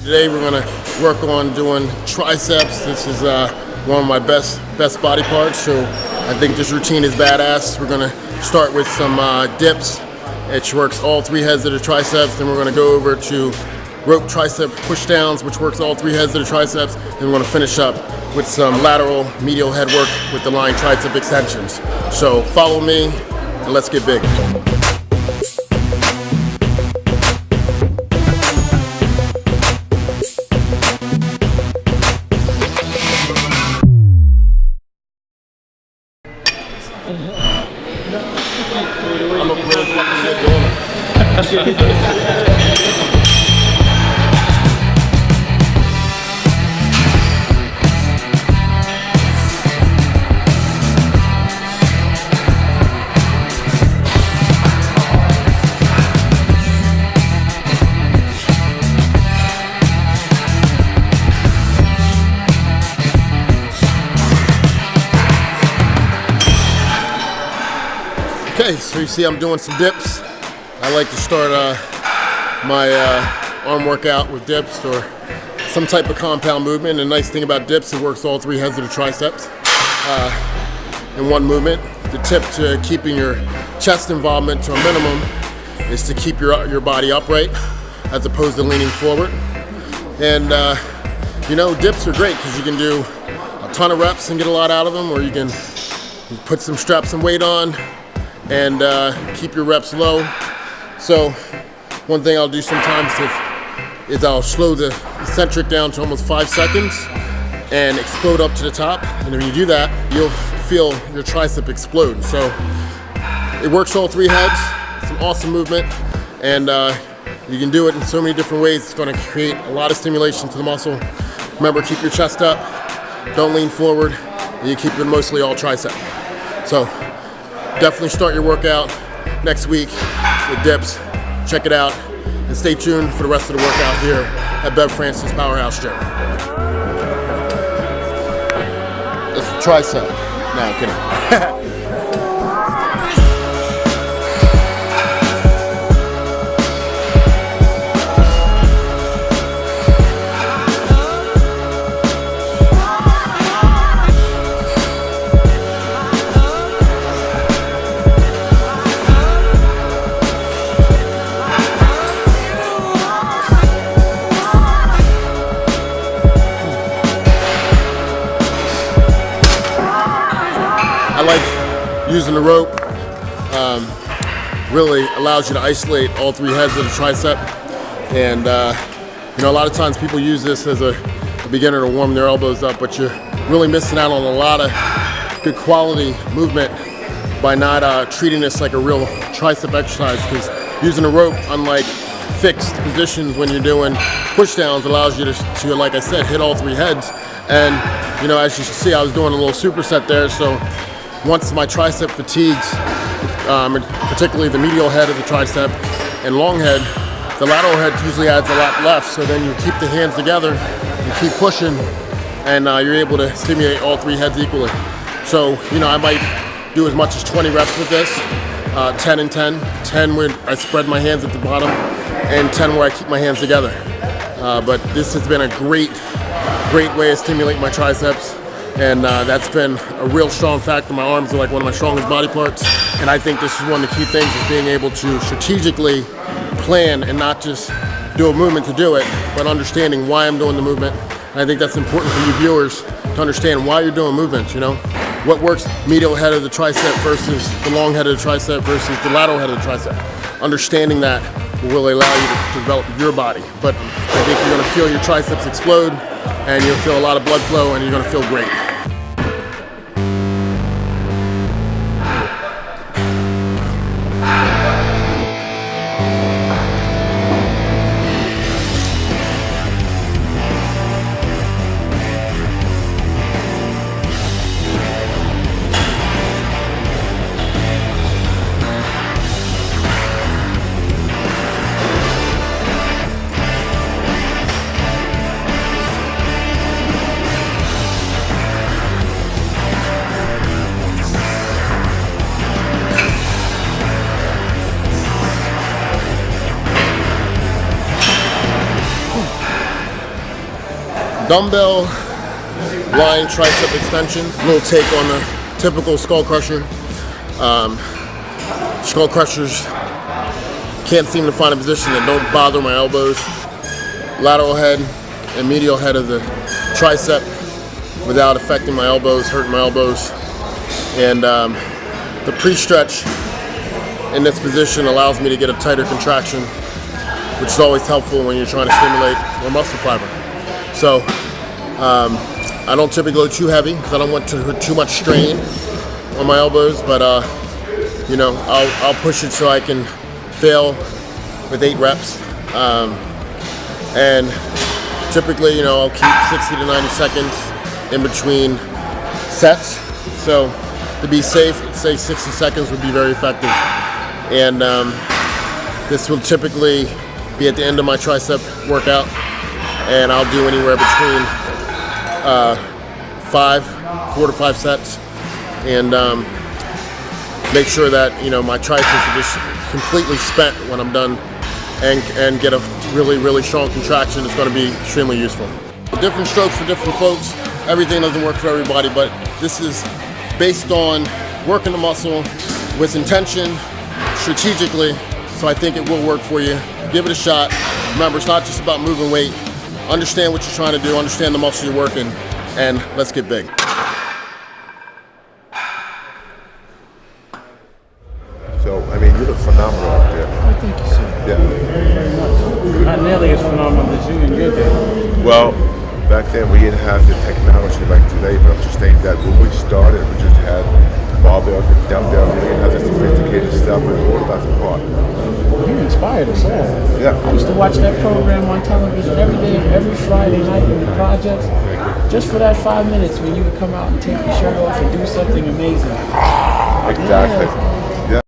Today we're gonna work on doing triceps. This is one of my best body parts, so I think this routine is badass. We're gonna start with some dips, which works all three heads of the triceps. Then we're gonna go over to rope tricep push downs, which works all three heads of the triceps. Then we're gonna finish up with some lateral medial head work with the line tricep extensions. So follow me and let's get big. I'm a real fucking good donor. Okay, so you see I'm doing some dips. I like to start my arm workout with dips or some type of compound movement. And the nice thing about dips, it works all three heads of the triceps in one movement. The tip to keeping your chest involvement to a minimum is to keep your body upright as opposed to leaning forward. And you know, dips are great because you can do a ton of reps and get a lot out of them, or you can put some straps and weight on and keep your reps low. So one thing I'll do sometimes is I'll slow the eccentric down to almost 5 seconds and explode up to the top. And when you do that, you'll feel your tricep explode. So it works all three heads. It's an awesome movement, and you can do it in so many different ways. It's gonna create a lot of stimulation to the muscle. Remember, keep your chest up, don't lean forward, and you keep it mostly all tricep. So definitely start your workout next week with dips. Check it out, and stay tuned for the rest of the workout here at Bev Francis Powerhouse Gym. It's a tricep. No, I'm kidding. I like using the rope. Really allows you to isolate all three heads of the tricep. And you know, a lot of times people use this as a beginner to warm their elbows up, but you're really missing out on a lot of good quality movement by not treating this like a real tricep exercise, because using a rope, unlike fixed positions when you're doing push downs, allows you to, like I said, hit all three heads. And you know, as you can see, I was doing a little superset there, so once my tricep fatigues, particularly the medial head of the tricep and long head, the lateral head usually adds a lot left. So then you keep the hands together, you keep pushing, and you're able to stimulate all three heads equally. So, you know, I might do as much as 20 reps with this, 10 and 10. 10 where I spread my hands at the bottom, and 10 where I keep my hands together. But this has been a great way to stimulate my triceps. And that's been a real strong factor. My arms are like one of my strongest body parts. And I think this is one of the key things, is being able to strategically plan and not just do a movement to do it, but understanding why I'm doing the movement. And I think that's important for you viewers to understand why you're doing movements, you know? What works medial head of the tricep versus the long head of the tricep versus the lateral head of the tricep. Understanding that will really allow you to develop your body. But I think you're gonna feel your triceps explode, and you'll feel a lot of blood flow, and you're gonna feel great. dumbbell line tricep extension. A little take on the typical skull crusher. Skull crushers can't seem to find a position that don't bother my elbows. Lateral head and medial head of the tricep without affecting my elbows, hurting my elbows. And the pre-stretch in this position allows me to get a tighter contraction, which is always helpful when you're trying to stimulate more muscle fiber. So I don't typically go too heavy because I don't want to put too much strain on my elbows, but you know, I'll push it so I can fail with 8 reps. And typically, you know, I'll keep 60 to 90 seconds in between sets. So to be safe, I'd say 60 seconds would be very effective. And this will typically be at the end of my tricep workout, and I'll do anywhere between 4 to 5 sets, and make sure that, you know, my triceps are just completely spent when I'm done, and get a really, really strong contraction. It's going to be extremely useful. Different strokes for different folks. Everything doesn't work for everybody, but this is based on working the muscle with intention, strategically, so I think it will work for you. Give it a shot. Remember, it's not just about moving weight. Understand what you're trying to do, understand the muscle you're working, and let's get big. So, I mean, you look phenomenal out there. I think you sir. Yeah. Very much. Not nearly as phenomenal as you in your day. Well, back then we didn't have the technology like today, but I'm just saying that when we started, we just had barbells and dumbbells. We didn't have the sophisticated stuff, but all about the part. You inspired us all. Yeah. I used to watch that program on television every day, every Friday night in the projects, just for that 5 minutes when you would come out and take your shirt off and do something amazing. Exactly. Yeah.